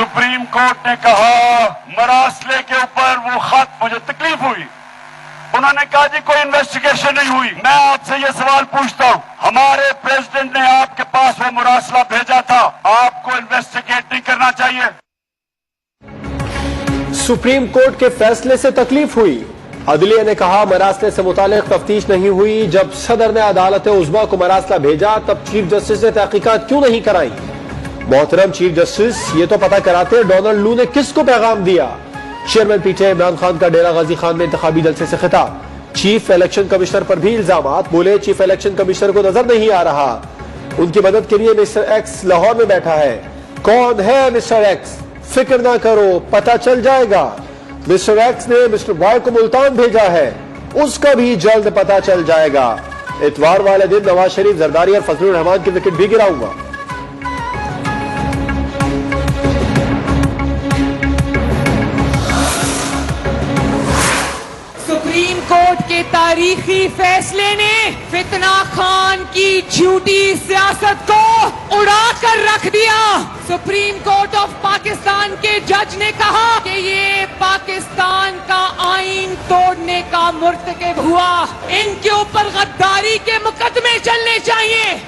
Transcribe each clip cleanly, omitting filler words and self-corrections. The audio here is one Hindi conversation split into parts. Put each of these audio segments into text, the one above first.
सुप्रीम कोर्ट ने कहा मरासले के ऊपर वो खत, मुझे तकलीफ हुई, उन्होंने कहा जी कोई इन्वेस्टिगेशन नहीं हुई। मैं आपसे ये सवाल पूछता हूँ, हमारे प्रेसिडेंट ने आपके पास वो मुरासला भेजा था, आपको इन्वेस्टिगेट नहीं करना चाहिए? सुप्रीम कोर्ट के फैसले से तकलीफ हुई। अदलिया ने कहा मरासले से मुतालिक तफ्तीश नहीं हुई। जब सदर ने अदालत उज़्मा को मरासला भेजा तब चीफ जस्टिस ने तहकीकात क्यों नहीं कराई? मोहतरम चीफ जस्टिस, ये तो पता कराते डोनाल्ड लू ने किसको पैगाम दिया? चेयरमैन पीटीआई इमरान खान का डेरा गाजी खान में इंतखाबी जलसे से खिताब। चीफ इलेक्शन कमिश्नर पर भी इल्जामात, बोले चीफ इलेक्शन कमिश्नर को नजर नहीं आ रहा, उनकी मदद के लिए मिस्टर एक्स लाहौर में बैठा है। कौन है मिस्टर एक्स? फिक्र ना करो, पता चल जाएगा। मिस्टर एक्स ने मिस्टर वाई को मुल्तान भेजा है, उसका भी जल्द पता चल जाएगा। इतवार वाले दिन नवाज शरीफ, जरदारी और फजलुर रहमान की विकेट भी गिराऊंगा। सुप्रीम कोर्ट के तारीखी फैसले ने फितना खान की झूठी सियासत को उड़ा कर रख दिया। सुप्रीम कोर्ट ऑफ पाकिस्तान के जज ने कहा कि ये पाकिस्तान का आईन तोड़ने का मुर्तकिब हुआ, इनके ऊपर गद्दारी के मुकदमे चलने चाहिए।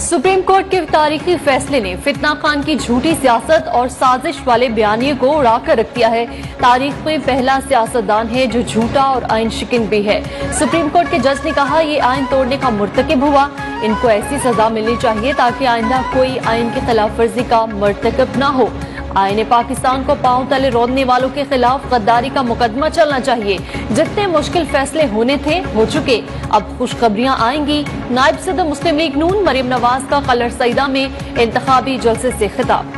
सुप्रीम कोर्ट के तारीखी फैसले ने फितना खान की झूठी सियासत और साजिश वाले बयानिए को उड़ाकर रख दिया है। तारीख में पहला सियासतदान है जो झूठा और आइन शिकन भी है। सुप्रीम कोर्ट के जज ने कहा ये आइन तोड़ने का मुर्तकिब हुआ, इनको ऐसी सजा मिलनी चाहिए ताकि आइंदा कोई आइन की खिलाफ वर्जी का मुर्तकिब न हो। आईने पाकिस्तान को पांव तले रोंदने वालों के खिलाफ गद्दारी का मुकदमा चलना चाहिए। जितने मुश्किल फैसले होने थे हो चुके, अब खुशखबरियां आएंगी। नायब सदर मुस्लिम लीग नून मरीम नवाज का कलर सईदा में इंतखाबी जलसे से खिताब।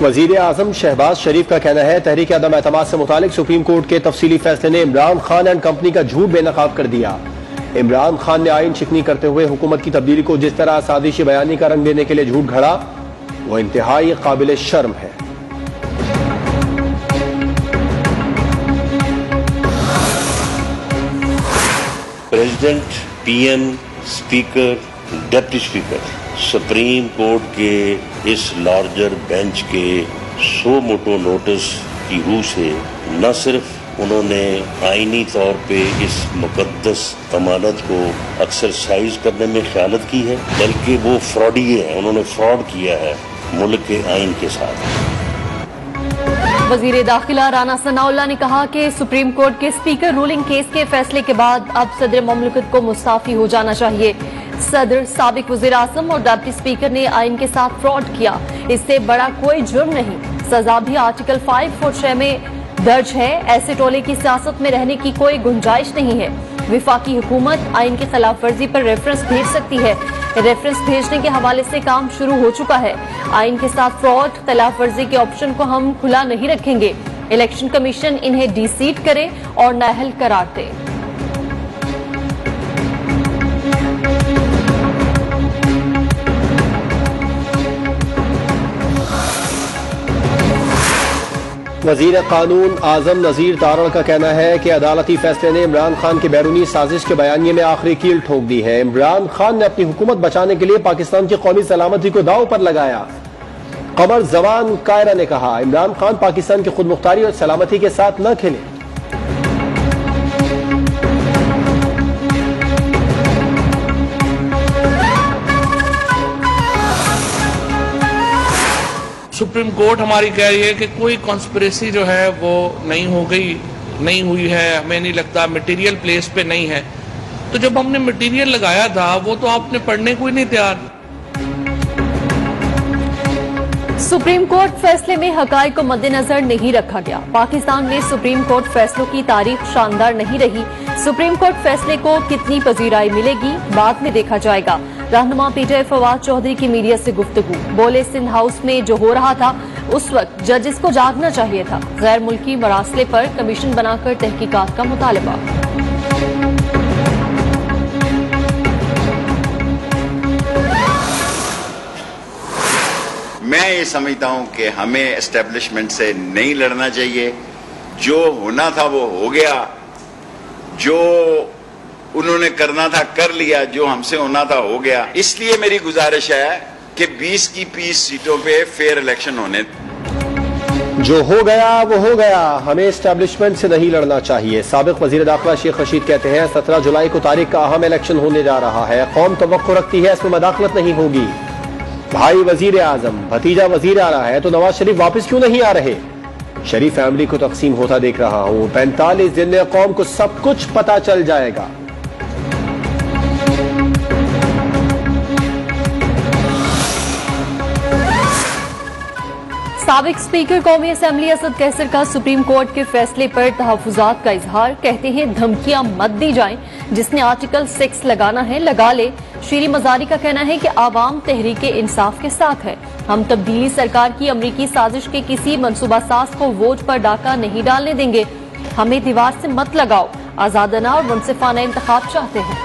वजीर आजम शहबाज शरीफ का कहना है तहरीक अदम एतमाद से मुतालिक सुप्रीम कोर्ट के तफसीली फैसले ने इमरान खान एंड कंपनी का झूठ बेनकाब कर दिया। इमरान खान ने आइन शिकनी करते हुए हुकूमत की तब्दीली को जिस तरह साजिशी बयानी का रंग देने के लिए झूठ घड़ा, वो इंतहाई काबिल शर्म है। President, PM, speaker, deputy speaker supreme court के इस लार्जर बेंच के सो मोटो नोटिस की रूह से न सिर्फ उन्होंने आईनी तौर पे इस मुकद्दस अमानत को एक्सरसाइज करने में ख्यालत की है, बल्कि वो फ्रॉडिये हैं, उन्होंने फ्रॉड किया है मुल्क के आइन के साथ। वजीर दाखिला राना सनाउल्लाह ने कहा कि सुप्रीम कोर्ट के स्पीकर रूलिंग केस के फैसले के बाद अब सदर मुमलिकत को मुस्ताफी हो जाना चाहिए। सदर, साबिक वजीर आजम और डिप्टी स्पीकर ने आइन के साथ फ्रॉड किया, इससे बड़ा कोई जुर्म नहीं। सजा भी आर्टिकल 546 में दर्ज है। ऐसे टोले की सियासत में रहने की कोई गुंजाइश नहीं है। विफाकी हुकूमत आइन की खिलाफ वर्जी पर रेफरेंस भेज सकती है। रेफरेंस भेजने के हवाले से काम शुरू हो चुका है। आइन के साथ फ्रॉड, खिलाफ वर्जी के ऑप्शन को हम खुला नहीं रखेंगे। इलेक्शन कमीशन इन्हें डिसीट करे और नाअहल करार दे। वजीर कानून आजम नजीर तारड़ का कहना है कि अदालती फैसले ने इमरान खान की बैरूनी साजिश के बयानिए में आखिरी कील ठोक दी है। इमरान खान ने अपनी हुकूमत बचाने के लिए पाकिस्तान की कौमी सलामती को दांव पर लगाया। कमर जवान कायरा ने कहा इमरान खान पाकिस्तान की खुद मुख्तारी और सलामती के साथ न खेले। सुप्रीम कोर्ट हमारी कह रही है कि कोई कॉन्स्पिरेसी जो है वो नहीं हुई है। हमें नहीं लगता, मटेरियल प्लेस पे नहीं है। तो जब हमने मटेरियल लगाया था वो तो आपने पढ़ने को ही नहीं तैयार। सुप्रीम कोर्ट फैसले में हकाइक को मद्देनजर नहीं रखा गया। पाकिस्तान में सुप्रीम कोर्ट फैसलों की तारीख शानदार नहीं रही। सुप्रीम कोर्ट फैसले को कितनी पजीराई मिलेगी बाद में देखा जाएगा। रहनुमा पीटीआई फवाद चौधरी की मीडिया से गुफ्तगू, बोले सिंध हाउस में जो हो रहा था उस वक्त जजेस को जागना चाहिए था। गैर मुल्की मरासले पर कमीशन बनाकर तहकीकात का मुतालबा। मैं ये समझता हूं कि हमें एस्टेब्लिशमेंट से नहीं लड़ना चाहिए। जो होना था वो हो गया। जो उन्होंने करना था कर लिया, जो हमसे होना था हो गया। इसलिए मेरी गुजारिश है कि 20 की 20 सीटों पे फेयर इलेक्शन होने। जो हो गया वो हो गया, हमें एस्टैब्लिशमेंट से नहीं लड़ना चाहिए। साबिक वजीर दाखिला शेख रशीद कहते हैं 17 जुलाई को तारीख का अहम इलेक्शन होने जा रहा है, कौम तवक्को रखती है इसमें मदाखलत नहीं होगी। भाई वजीर आजम, भतीजा वजीर आ रहा है तो नवाज शरीफ वापस क्यों नहीं आ रहे? शरीफ फैमिली को तकसीम होता देख रहा हूं, 45 दिन में कौम को सब कुछ पता चल जाएगा। साबिक स्पीकर कौमी असेंबली असद कैसर का सुप्रीम कोर्ट के फैसले पर तहफ्फुजात का इजहार, कहते हैं धमकियां मत दी जाएं, जिसने आर्टिकल 6 लगाना है लगा ले। शीरी मजारी का कहना है कि आवाम तहरीक इंसाफ के साथ है, हम तब्दीली सरकार की अमरीकी साजिश के किसी मनसूबा साज को वोट पर डाका नहीं डालने देंगे, हमें दीवार से मत लगाओ, आजादाना और मुनसिफाना इंतखाब चाहते हैं।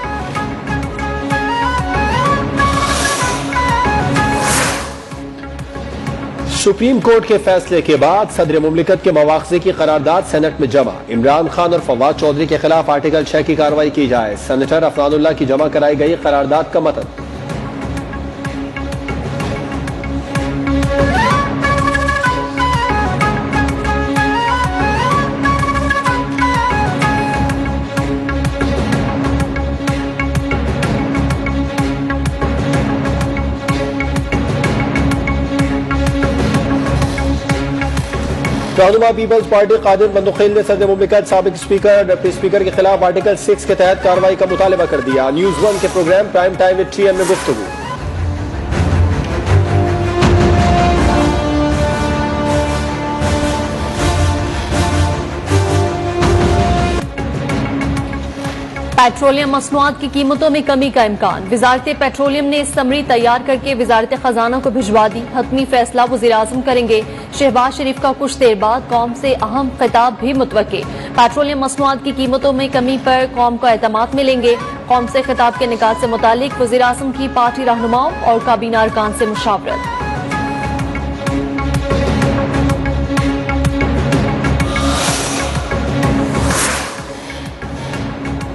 सुप्रीम कोर्ट के फैसले के बाद सदर मुमलिकत के मवाख़ज़े की करारदाद सेनेट में जमा, इमरान खान और फवाद चौधरी के खिलाफ आर्टिकल 6 की कार्रवाई की जाए। सेनेटर अफनानुल्लाह की जमा कराई गई करारदाद का मतन। रहनुमा पीपल्स पार्टी कादिर बंदुखेल ने सदर मुमलिकत साबिक स्पीकर डिप्टी स्पीकर के खिलाफ आर्टिकल 6 के तहत कार्रवाई का मुतालबा कर दिया। न्यूज 1 के program prime time with TN में गुफ्तगू। पेट्रोलियम मसनूआत की कीमतों में कमी का इम्कान, वजारत पेट्रोलियम ने समरी तैयार करके वजारत खजाना को भिजवा दी, हतमी फैसला वज़ीर आज़म करेंगे। शहबाज शरीफ का कुछ देर बाद कौम से अहम खिताब भी मुतवक्के। पेट्रोलियम मसनूआत की कीमतों में कमी पर कौम को एतमाद मिलेंगे। कौम से खिताब के निकात से मुतालिक वज़ीर आज़म की पार्टी रहनुमाओं और काबीना अरकान से मुशावरत।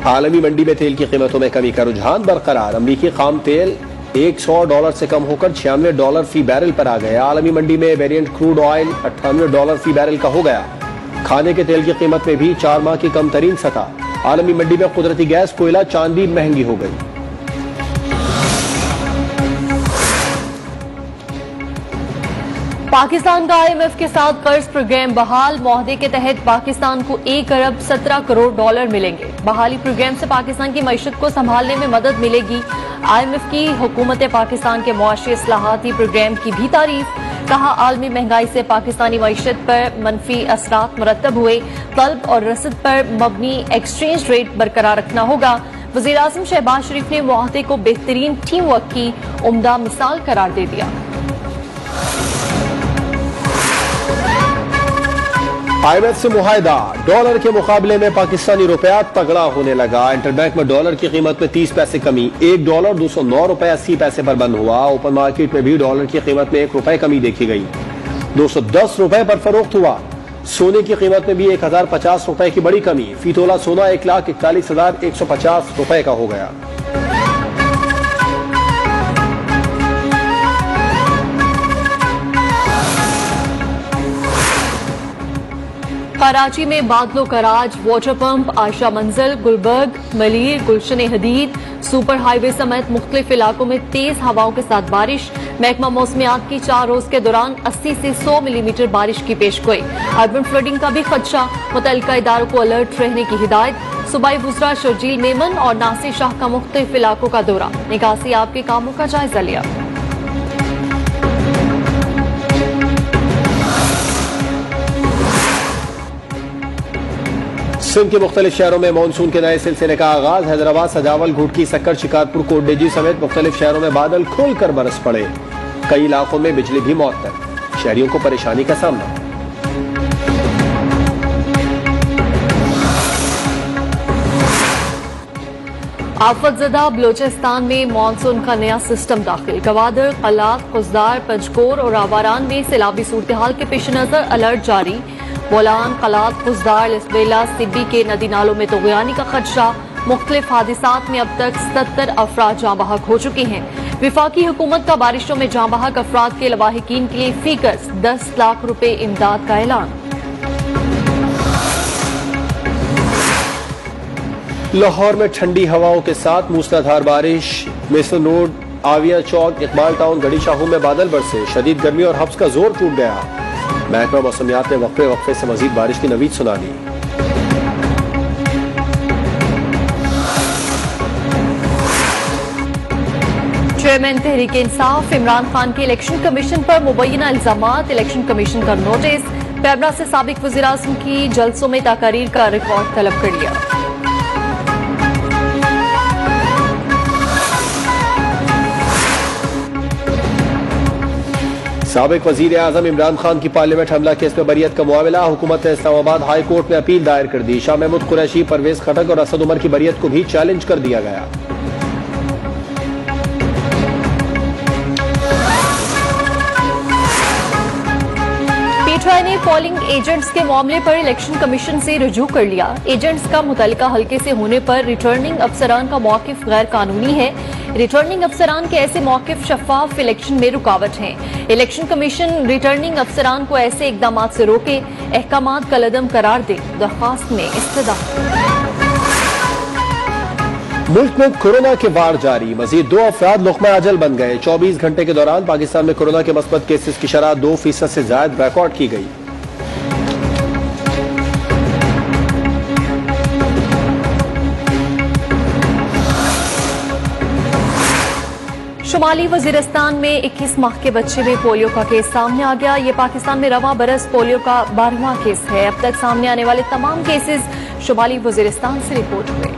आलमी मंडी में तेल की कीमतों में कमी का रुझान बरकरार, अमरीकी खाम तेल $100 से कम होकर $96 फी बैरल पर आ गया। आलमी मंडी में वेरिएंट क्रूड ऑयल $98 फी बैरल का हो गया। खाने के तेल की कीमत में भी 4 माह की कम तरीन सतह। आलमी मंडी में कुदरती गैस, कोयला, चांदी महंगी हो गई। पाकिस्तान का IMF के साथ कर्ज प्रोग्राम बहाल, मुआहदे के तहत पाकिस्तान को $1 अरब 17 करोड़ मिलेंगे। बहाली प्रोग्राम से पाकिस्तान की मईशत को संभालने में मदद मिलेगी। IMF की हुकूमत पाकिस्तान के मुआशी इस्लाहाती प्रोग्राम की भी तारीफ, कहा आलमी महंगाई से पाकिस्तानी मईशत पर मनफी असरात मुरतब हुए, तलब और रसद पर मबनी एक्सचेंज रेट बरकरार रखना होगा। वज़ीर आज़म शहबाज शरीफ ने मुआहदे को बेहतरीन टीम वर्क की उम्दा मिसाल करार दे दिया। IMF से मुआहदा, डॉलर के मुकाबले में पाकिस्तानी रुपया तगड़ा होने लगा। इंटरबैंक में डॉलर की कीमत में 30 पैसे कमी, $1 $209.80 पर बंद हुआ। ओपन मार्केट में भी डॉलर की कीमत में ₹1 कमी देखी गई, $210 पर फरोख्त हुआ। सोने की कीमत में भी $1050 की बड़ी कमी, फी तोला सोना $1,41,150 का हो गया। कराची में बादलों का राज, वाटर पंप, आयशा मंजिल, गुलबर्ग, मलीर, गुलशन हदीद, सुपर हाईवे समेत मुख्तलिफ इलाकों में तेज हवाओं के साथ बारिश। महकमा मौसमियात की 4 रोज के दौरान 80 से 100 मिलीमीटर बारिश की पेशगोई। अर्बन फ्लडिंग का भी खदशा, मुतल्लिका इदारों को अलर्ट रहने की हिदायत। सूबाई वुज़रा शर्जील मेमन और नासिर शाह का मुख्तलिफ इलाकों का दौरा, निकासी आप के कामों का जायजा लिया। सिंध के मुख्तलिफ शहरों में मानसून के नए सिलसिले का आगाज। हैदराबाद, सजावल, घुटकी, सक्कर, शिकारपुर, कोटडेजी समेत मुख्तलिफ शहरों में बादल खुलकर बरस पड़े। कई इलाकों में बिजली भी मौतल, शहरियों को परेशानी का सामना। आफतजदा बलोचिस्तान में मानसून का नया सिस्टम दाखिल। गवादर, कलात, कुजदार, पंजकोर और आवारान में सैलाबी सूरत हाल के पेश नजर अलर्ट जारी। बोलान, कलात, कुजदार, लिसबेला, सिब्बी के नदी नालों में तोगयानी का खदशा। मुख्तलिफ हादिसात में अब तक 77 अफराद जाँ बहक हो चुके हैं। विफाकी हुकूमत का बारिशों में जाँ बहक अफराद के लवाहिकीन के लिए फीकस 10 लाख रुपए इमदाद का ऐलान। लाहौर में ठंडी हवाओं के साथ मूसलाधार बारिश। मेसन रोड, आविया चौक, इकबाल टाउन, गड़ी शाहू में बादल बरसे। शदीद गर्मी और हब्स का जोर टूट गया। महकमा मौसमियात ने वक्फे से मजीद बारिश की नवीद सुना दी। चेयरमैन तहरीक इंसाफ इमरान खान के इलेक्शन कमीशन पर मुबैना इल्जामात। इलेक्शन कमीशन का नोटिस। पैबरा से साबिक वज़ीर आज़म की जलसों में तकारीर का रिकॉर्ड तलब कर लिया। साबिक वजीर आजम इमरान खान की पार्लियामेंट हमला केस में बरियत का मुआवला। हुकूमत ने इस्लामाबाद हाई कोर्ट में अपील दायर कर दी। शाह महमूद कुरैशी, परवेज खटक और असद उमर की बरियत को भी चैलेंज कर दिया गया। पीटीआई ने पोलिंग एजेंट्स के मामले पर इलेक्शन कमीशन से रुजू कर लिया। एजेंट्स का मुतल्लिका हल्के से होने पर रिटर्निंग अफसरान का मौकिफ गैर कानूनी है। रिटर्निंग अफसरान के ऐसे मौकिफ शफाफ इलेक्शन में रुकावट हैं। इलेक्शन कमीशन रिटर्निंग अफसरान को ऐसे इकदाम से रोके, अहकामात कलअदम करार दे। दरख्वास्त में इस्तदा। मुल्क में कोरोना के वार जारी। मजीद 2 अफराद लुक़मा अजल बन गए। 24 घंटे के दौरान पाकिस्तान में कोरोना के मस्बत केसेस की शरह 2% से ज्यादा रिकॉर्ड की गई। शुमाली वजीरिस्तान में 21 माह के बच्चे में पोलियो का केस सामने आ गया। ये पाकिस्तान में रवां बरस पोलियो का 12वां केस है। अब तक सामने आने वाले तमाम केसेस शुमाली वजीरिस्तान से रिपोर्ट हुए।